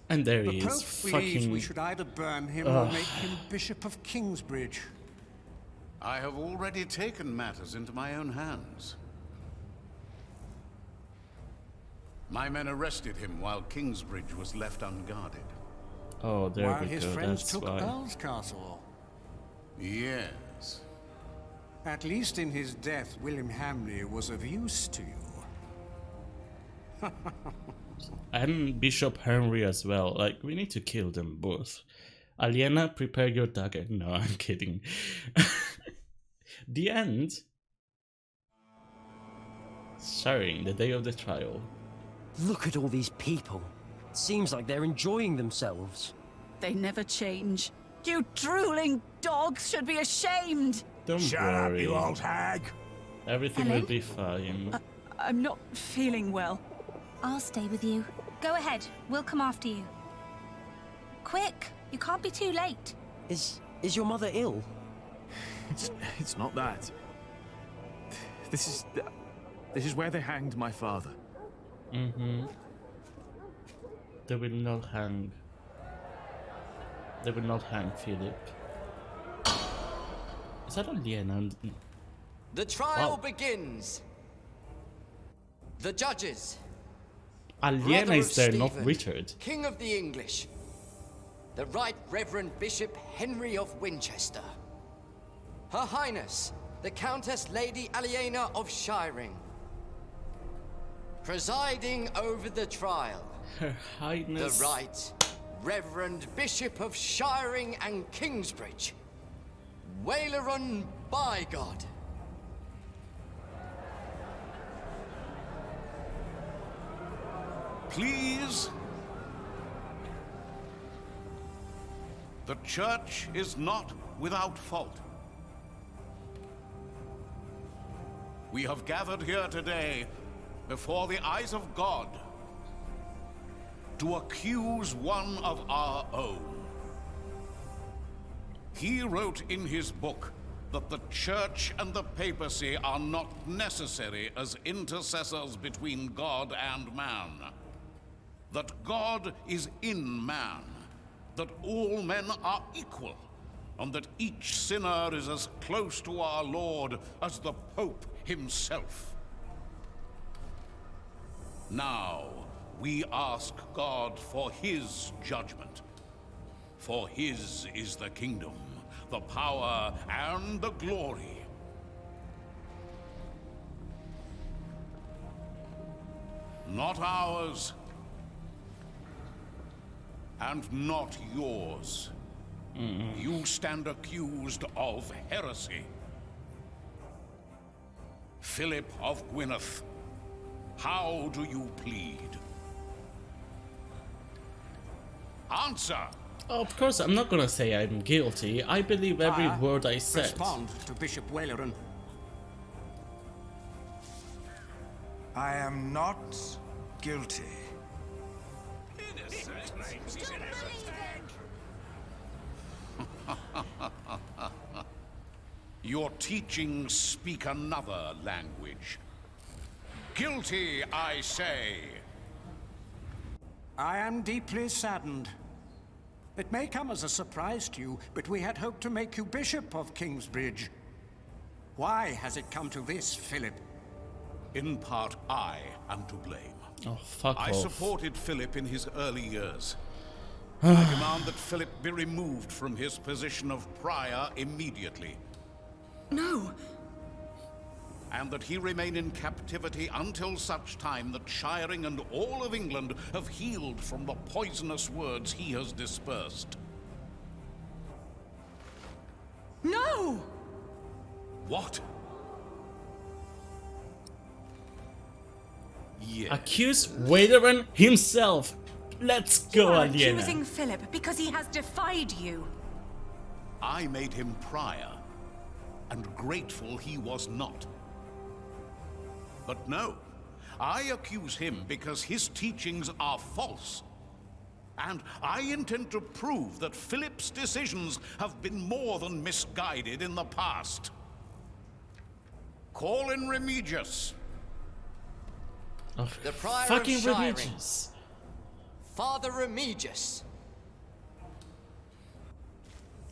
And there The he Pope is, believes fucking... we should either burn him or make him Bishop of Kingsbridge. I have already taken matters into my own hands. My men arrested him while Kingsbridge was left unguarded. Oh, there While we his go, friends that's took why. Earl's Castle. Yes. At least in his death, William Hamley was of use to you. And Bishop Henry as well. Like, we need to kill them both. Aliena, prepare your dagger. No, I'm kidding. The end. Starring the day of the trial. Look at all these people. Seems like they're enjoying themselves. They never change. You drooling dogs should be ashamed. Don't Shut worry. up, you old hag! Everything Ellen? will be fine. I'm not feeling well. I'll stay with you. Go ahead. We'll come after you. Quick! You can't be too late. Is your mother ill? It's not that. This is where they hanged my father. They will not hang. They will not hang Philip. Is that Aliena? The trial Wow. begins. The judges. Aliena Brother is of there, not Stephen, Richard. King of the English. The Right Reverend Bishop Henry of Winchester. Her Highness, the Countess Lady Aliena of Shiring. Presiding over the trial, Her the Highness. Right Reverend Bishop of Shiring and Kingsbridge, Waileron Bygod. Please? The Church is not without fault. We have gathered here today before the eyes of God to accuse one of our own. He wrote in his book that the Church and the papacy are not necessary as intercessors between God and man. That God is in man, that all men are equal, and that each sinner is as close to our Lord as the Pope himself. Now, we ask God for his judgment. For his is the kingdom, the power, and the glory. Not ours, and not yours. You stand accused of heresy. Philip of Gwynedd, how do you plead? Answer! Of course, I'm not gonna say I'm guilty. I believe every word I said. Respond to Bishop Waileron. I am not guilty. Your teachings speak another language. Guilty, I say. I am deeply saddened. It may come as a surprise to you, but we had hoped to make you Bishop of Kingsbridge. Why has it come to this, Philip? In part, I am to blame. Oh, fuck I off. supported Philip in his early years. I demand that Philip be removed from his position of prior immediately, No. and that he remain in captivity until such time that Shiring and all of England have healed from the poisonous words he has dispersed. No! What? Yes. Accuse Waileron himself. Let's go, You are Aliena. accusing Philip because he has defied you. I made him prior, and grateful he was not. But no, I accuse him because his teachings are false. And I intend to prove that Philip's decisions have been more than misguided in the past. Call in Remigius. Oh, The Prior of fucking Shiring. religious. Father Remigius.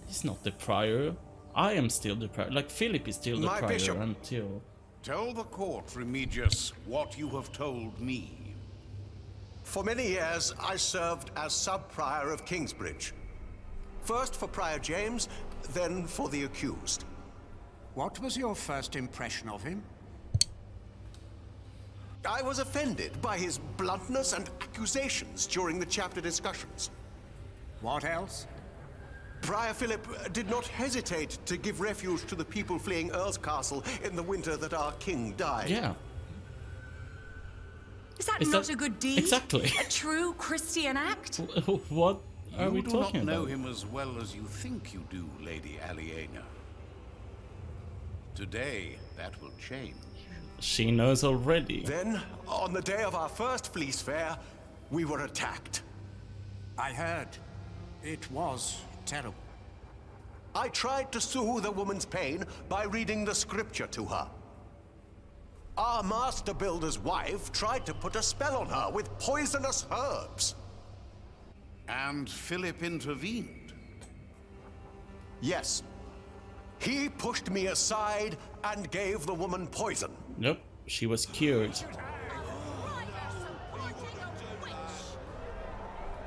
He's not the prior. I am still the prior. Like, Philip is still the My prior bishop. until... Tell the court, Remigius, what you have told me. For many years, I served as sub-prior of Kingsbridge. First for Prior James, then for the accused. What was your first impression of him? I was offended by his bluntness and accusations during the chapter discussions. What else? Prior Philip did not hesitate to give refuge to the people fleeing Earl's Castle in the winter that our king died. Yeah. Is that Is not that- a good deed? Exactly. A true Christian act? What are we You do talking not know about? him as well as you think you do, Lady Aliena. Today, that will change. She knows already. Then, on the day of our first Fleece Fair, we were attacked. I heard. It was terrible. I tried to soothe the woman's pain by reading the scripture to her. Our master builder's wife tried to put a spell on her with poisonous herbs. And Philip intervened. Yes. He pushed me aside and gave the woman poison. Nope, she was cured.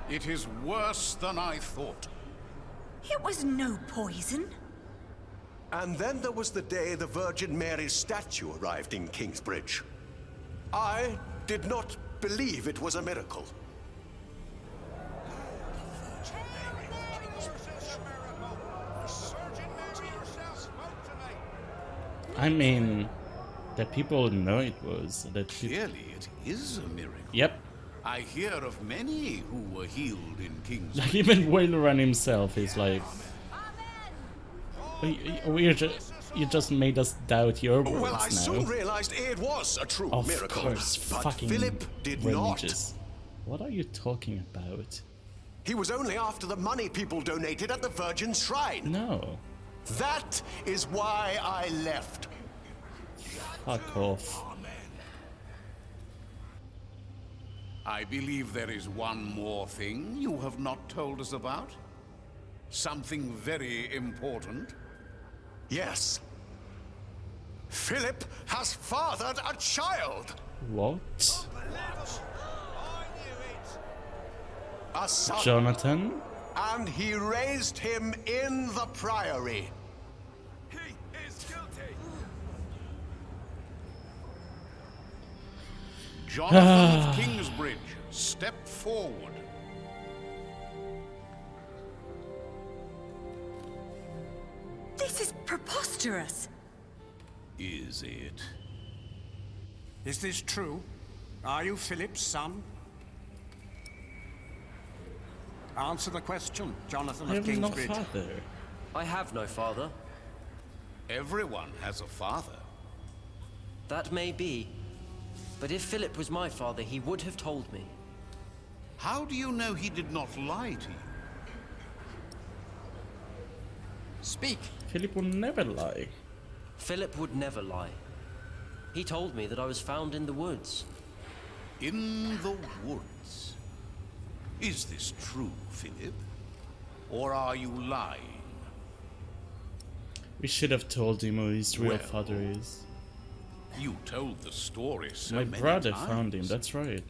It is worse than I thought. It was no poison. And then there was the day the Virgin Mary's statue arrived in Kingsbridge. I did not believe it was a miracle. I mean, the people know it was. That Clearly, it is a miracle. Yep. I hear of many who were healed in King's. Like, even Waileran himself is like... You just made us doubt your words Well, I now. soon realized it was a true Of miracle. course, but fucking Philip did religious. What are you talking about? not. He was only after the money people donated at the Virgin's shrine. No. That is why I left. Fuck off. I believe there is one more thing you have not told us about. Something very important. Yes. Philip has fathered a child. What? A son. Jonathan? And he raised him in the priory. He is guilty. Jonathan of Kingsbridge, step forward. This is preposterous. Is it? Is this true? Are you Philip's son? Answer the question, Jonathan I of have no Kingsbridge. father. I have no father. Everyone has a father. That may be. But if Philip was my father, he would have told me. How do you know he did not lie to you? Speak. Philip will never lie. Philip would never lie. He told me that I was found in the woods. In the woods. Is this true, Philip? Or are you lying? We should have told him who his real Well, father is. You told the story so My many brother times. found him, that's right.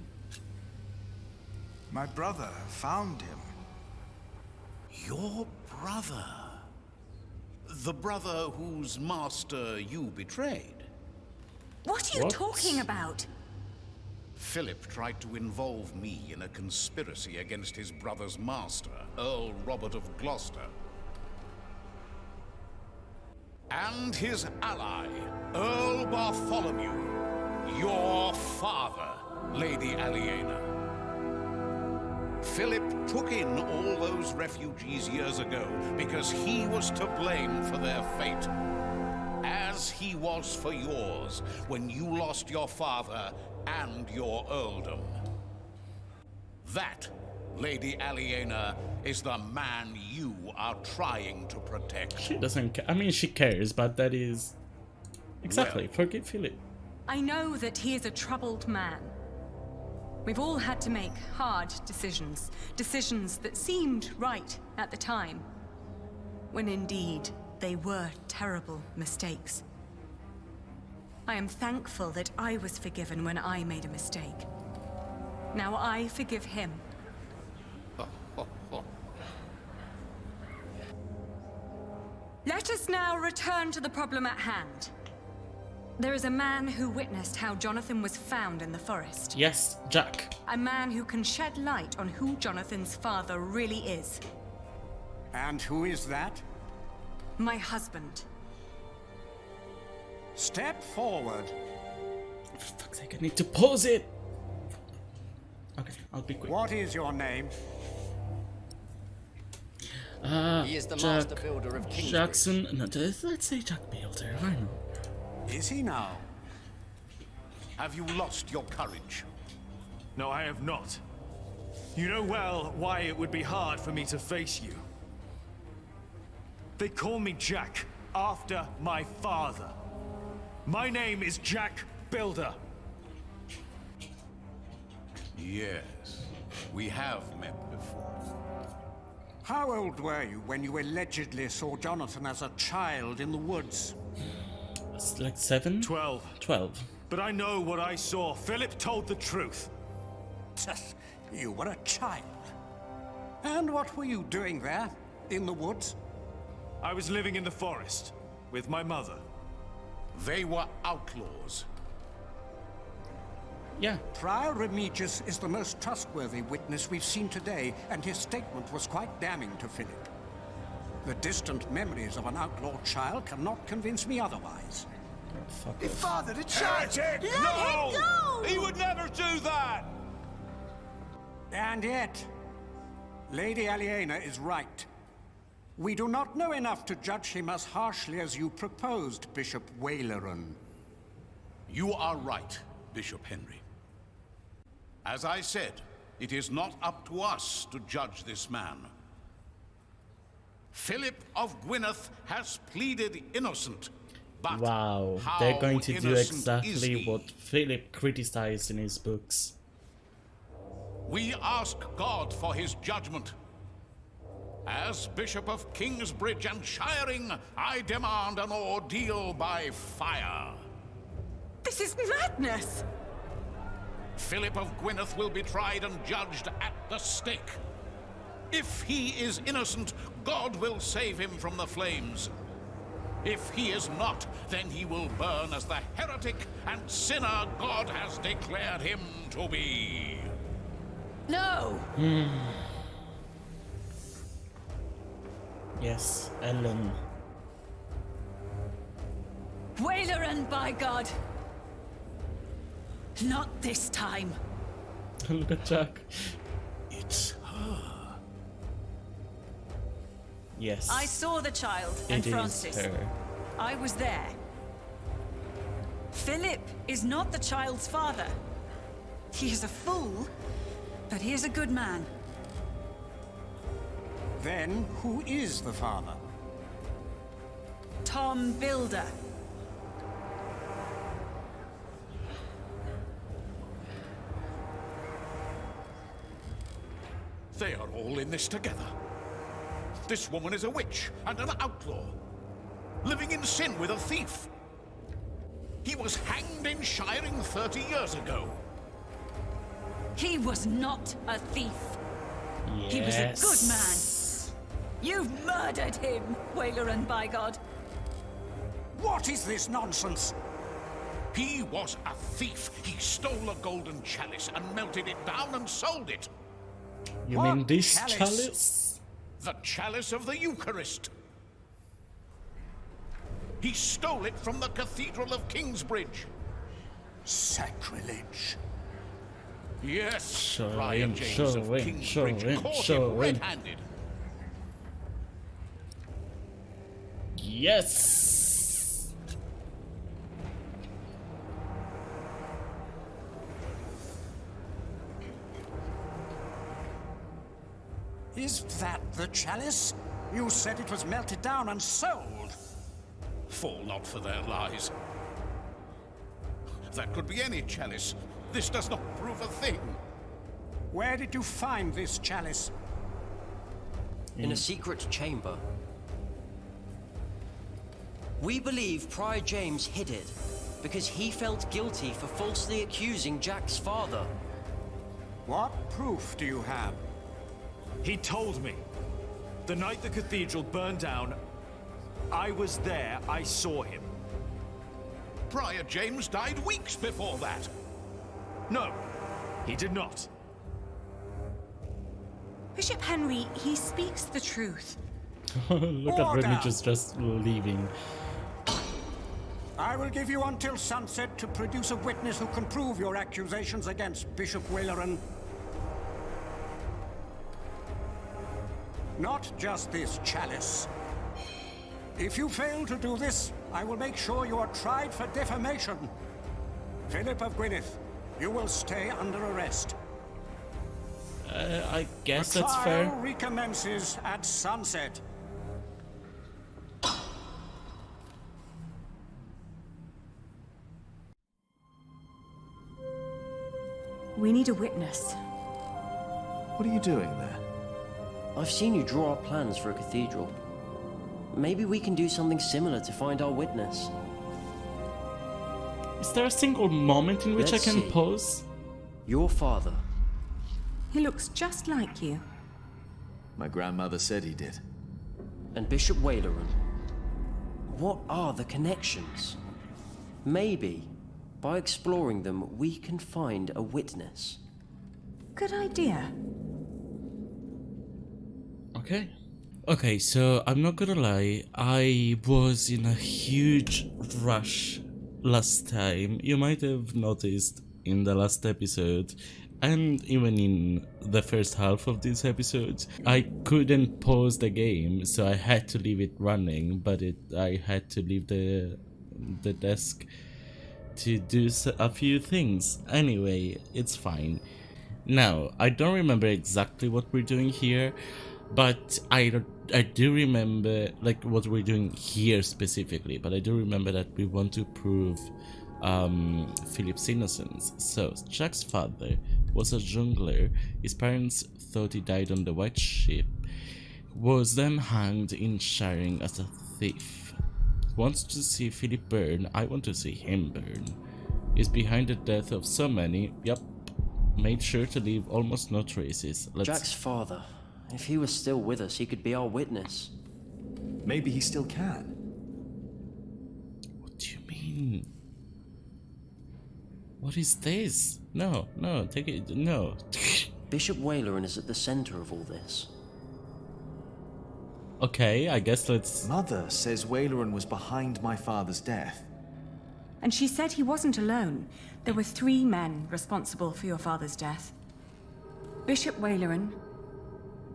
My brother found him. Your brother. The brother whose master you betrayed. What are you What? talking about? Philip tried to involve me in a conspiracy against his brother's master, Earl Robert of Gloucester. And his ally, Earl Bartholomew, your father, Lady Aliena. Philip took in all those refugees years ago because he was to blame for their fate. As he was for yours when you lost your father and your earldom. That, Lady Aliena, is the man you are trying to protect. She doesn't I mean, she cares, but that is... Exactly, Well. forgive Philip. I know that he is a troubled man. We've all had to make hard decisions. Decisions that seemed right at the time, when indeed they were terrible mistakes. I am thankful that I was forgiven when I made a mistake. Now I forgive him. Let us now return to the problem at hand. There is a man who witnessed how Jonathan was found in the forest. Yes, Jack. A man who can shed light on who Jonathan's father really is. And who is that? My husband. Step forward. For fuck's sake, I need to pause it. Okay, I'll be quick. What is your name? He is the Jack master builder of Kingsbridge. Jackson. No, let's say Jack Builder. I know. Is he now? Have you lost your courage? No, I have not. You know well why it would be hard for me to face you. They call me Jack, after my father. My name is Jack Builder. Yes, we have met before. How old were you when you allegedly saw Jonathan as a child in the woods? It's like 7? 12. 12. But I know what I saw. Philip told the truth. You were a child. And what were you doing there, in the woods? I was living in the forest, with my mother. They were outlaws. Yeah. Prior Remigius is the most trustworthy witness we've seen today, and his statement was quite damning to Philip. The distant memories of an outlawed child cannot convince me otherwise. Oh, fuck He off. fathered a child! Let him go! He would never do that! And yet, Lady Aliena is right. We do not know enough to judge him as harshly as you proposed, Bishop Waleran. You are right, Bishop Henry. As I said, it is not up to us to judge this man. Philip of Gwynedd has pleaded innocent, but Wow, how they're going to do innocent is exactly he? what Philip criticized in his books. We ask God for his judgment. As Bishop of Kingsbridge and Shiring, I demand an ordeal by fire. This is madness! Philip of Gwynedd will be tried and judged at the stake. If he is innocent, God will save him from the flames. If he is not, then he will burn as the heretic and sinner God has declared him to be. No! Yes, Ellen. Waleran, by God! Not this time. Look at Jack. It's her. Yes. I saw the child and It is Francis. her. I was there. Philip is not the child's father. He is a fool, but he is a good man. Then, who is the father? Tom Builder. They are all in this together. This woman is a witch and an outlaw, living in sin with a thief. He was hanged in Shiring 30 years ago. He was not a thief. Yes. He was a good man. You've murdered him, Waleran, by God. What is this nonsense? He was a thief. He stole a golden chalice and melted it down and sold it. You What mean this chalice? chalice? The chalice of the Eucharist. He stole it from the Cathedral of Kingsbridge. Sacrilege. Yes, Show Friar him, James show of him, Kingsbridge show him, caught show him him. red-handed. Yes. Is that the chalice? You said it was melted down and sold. Fall not for their lies. That could be any chalice. This does not prove a thing. where did you find this chalice? In a secret chamber. We believe Prior James hid it because he felt guilty for falsely accusing Jack's father. What proof do you have? He told me. The night the cathedral burned down, I was there, I saw him. Prior James died weeks before that. No, he did not. Bishop Henry, he speaks the truth. Look at Remigius just leaving. I will give you until sunset to produce a witness who can prove your accusations against Bishop Waleran. Not just this chalice. If you fail to do this, I will make sure you are tried for defamation. Philip of Gwynedd, you will stay under arrest. I guess The that's trial fair. recommences at sunset. We need a witness. What are you doing there? I've seen you draw up plans for a cathedral. Maybe we can do something similar to find our witness. Is there a single moment in which Let's I can see. pause? Your father. He looks just like you. My grandmother said he did. And Bishop Waleran. What are the connections? Maybe, by exploring them, we can find a witness. Good idea. Okay. Okay, so I'm not gonna lie, I was in a huge rush last time. You might have noticed in the last episode, and even in the first half of this episode, I couldn't pause the game, so I had to leave it running, but I had to leave the desk to do a few things. Anyway, it's fine. Now, I don't remember exactly what we're doing here, but I do remember, like, what we're doing here specifically, but I do remember that we want to prove Philip's innocence. So, Jack's father was a jungler. His parents thought he died on the White Ship, was then hanged in Shiring as a thief. Wants to see Philip burn, I want to see him burn. Is behind the death of so many, yep, made sure to leave almost no traces. Jack's father. If he was still with us, he could be our witness. Maybe he still can. What do you mean? What is this? No, take it, no. Bishop Waleran is at the center of all this. Okay, I guess let's... Mother says Waleran was behind my father's death. And she said he wasn't alone. There were 3 men responsible for your father's death. Bishop Waleran,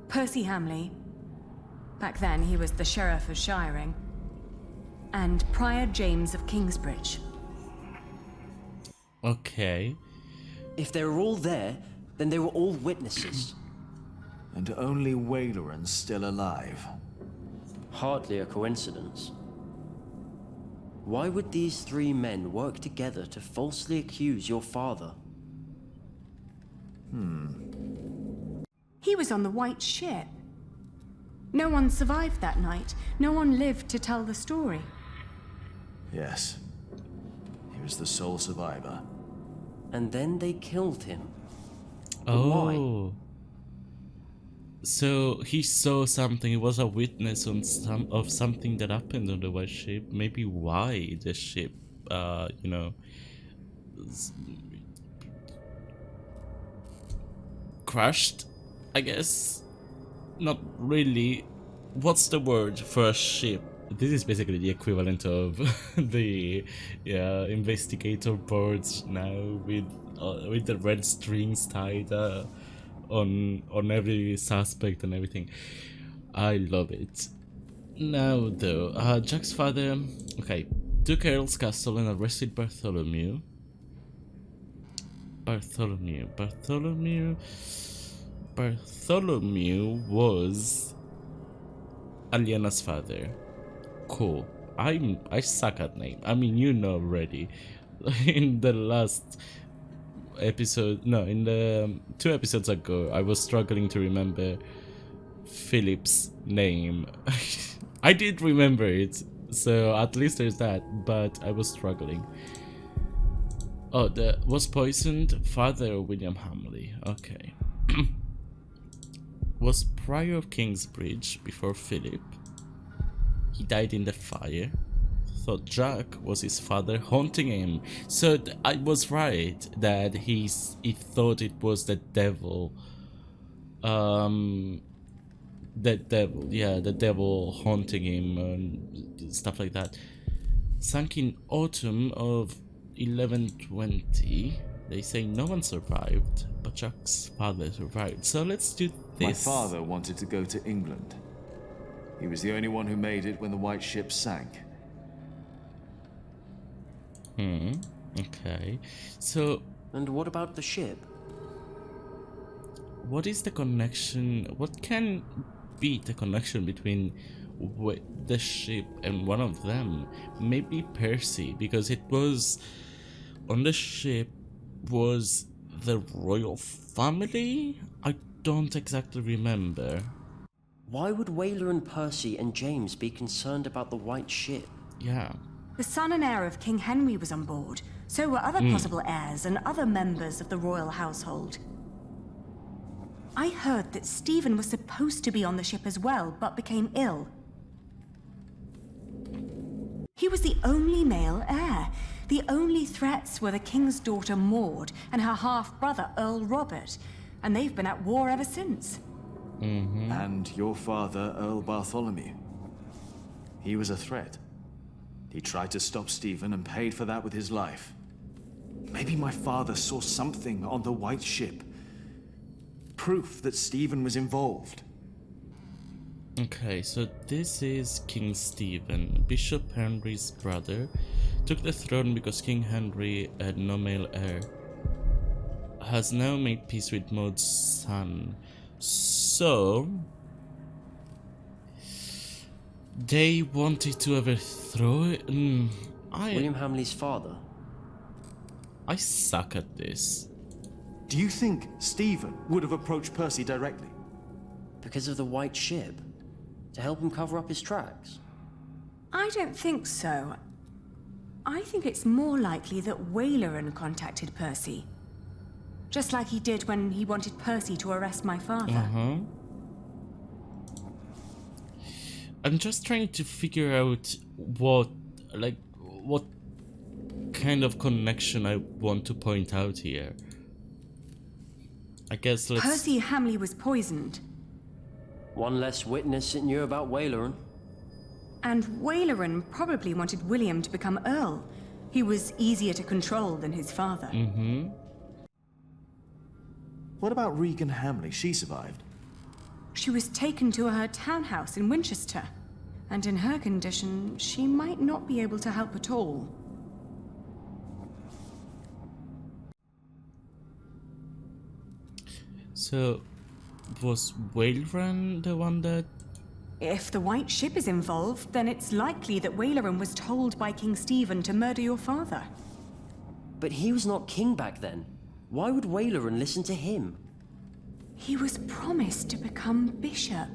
Percy Hamley, back then he was the Sheriff of Shiring, and Prior James of Kingsbridge. Okay. If they were all there, then they were all witnesses. And only Waleran's still alive. Hardly a coincidence. Why would these 3 men work together to falsely accuse your father? He was on the White Ship. No one survived that night. No one lived to tell the story. Yes. He was the sole survivor. And then they killed him. Oh. So he saw something, he was a witness on something that happened on the White Ship. Maybe why the ship, you know, crashed, I guess. Not really. What's the word for a ship? This is basically the equivalent of the investigator boards now with the red strings tied on every suspect and everything. I love it. Now though, Jack's father, okay, took Earl's castle and arrested Bartholomew. Bartholomew was Aliena's father. Cool. I suck at name. I mean, you know already. In the last episode, no, in the 2 episodes ago, I was struggling to remember Philip's name. I did remember it, so at least there's that, but I was struggling. Oh, the was poisoned father of William Hamley. Okay. Was prior of Kingsbridge before Philip. He died in the fire. Thought Jack was his father haunting him. So I was right that he thought it was the devil. The devil haunting him and stuff like that. Sunk in autumn of 1120. They say no one survived, but Jack's father survived. So let's do this. My father wanted to go to England. He was the only one who made it when the White Ship sank. Okay. So... And what about the ship? What is the connection? What can be the connection between the ship and one of them? Maybe Percy, because it was... On the ship was the royal family? I don't exactly remember. Why would Whaler and Percy and James be concerned about the White Ship? Yeah. The son and heir of King Henry was on board. So were other possible heirs and other members of the royal household. I heard that Stephen was supposed to be on the ship as well, but became ill. He was the only male heir. The only threats were the king's daughter Maud and her half-brother Earl Robert, and they've been at war ever since. And your father, Earl Bartholomew. He was a threat. He tried to stop Stephen and paid for that with his life. Maybe my father saw something on the White Ship. Proof that Stephen was involved. Okay, so this is King Stephen, Bishop Henry's brother. Took the throne because King Henry had no male heir. Has now made peace with Maud's son. So... they wanted to overthrow it? William Hamley's father? I suck at this. Do you think Stephen would have approached Percy directly? Because of the White Ship? To help him cover up his tracks? I don't think so. I think it's more likely that Waleran contacted Percy. Just like he did when he wanted Percy to arrest my father. I'm just trying to figure out what kind of connection I want to point out here. I guess let's... Percy Hamley was poisoned. One less witness that knew about Waleran. And Waleran probably wanted William to become Earl. He was easier to control than his father. What about Regan Hamley? She survived. She was taken to her townhouse in Winchester. And in her condition, she might not be able to help at all. So, was Waleran the one that... If the White Ship is involved, then it's likely that Waleran was told by King Stephen to murder your father. But he was not king back then. Why would Waleran listen to him? He was promised to become bishop.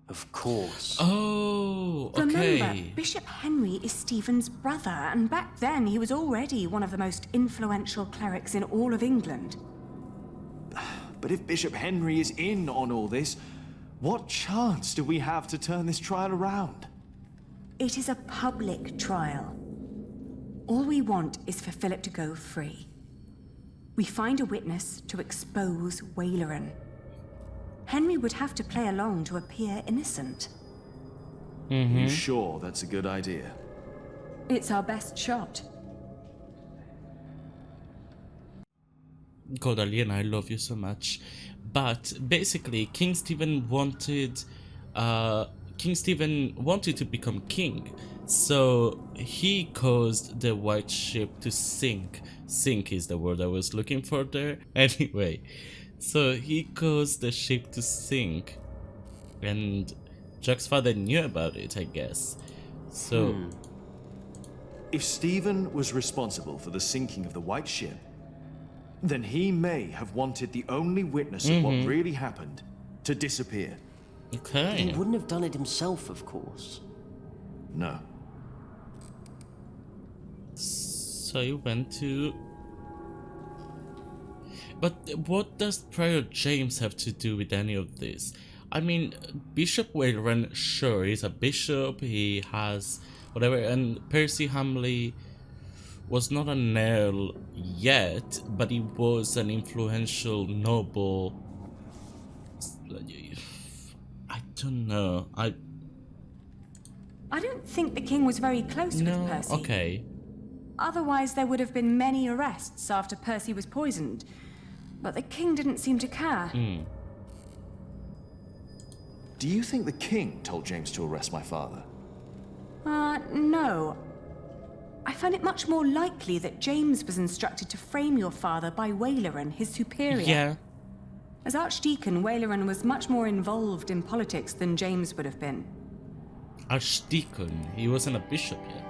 Of course. Oh, okay. Remember, Bishop Henry is Stephen's brother, and back then he was already one of the most influential clerics in all of England. But if Bishop Henry is in on all this, what chance do we have to turn this trial around? It is a public trial. All we want is for Philip to go free. We find a witness to expose Waleran. Henry would have to play along to appear innocent. You sure that's a good idea? It's our best shot. God, Aliena, I love you so much. But basically, King Stephen wanted to become king, so he caused the White Ship to sink. Sink is the word I was looking for there. Anyway, so he caused the ship to sink, and Jack's father knew about it, I guess. So, if Stephen was responsible for the sinking of the White Ship, then he may have wanted the only witness of what really happened to disappear. He Okay. wouldn't have done it himself, of course. No. So you went to... But what does Prior James have to do with any of this? I mean, Bishop Wayland, sure, he's a bishop, he has whatever, and Percy Hamley was not an earl yet, but he was an influential noble. I don't know. I don't think the king was very close with Percy. Okay. Otherwise, there would have been many arrests after Percy was poisoned. But the king didn't seem to care. Do you think the king told James to arrest my father? No. I find it much more likely that James was instructed to frame your father by Waleran, his superior. Yeah. As Archdeacon, Waleran was much more involved in politics than James would have been. Archdeacon, he wasn't a bishop yet.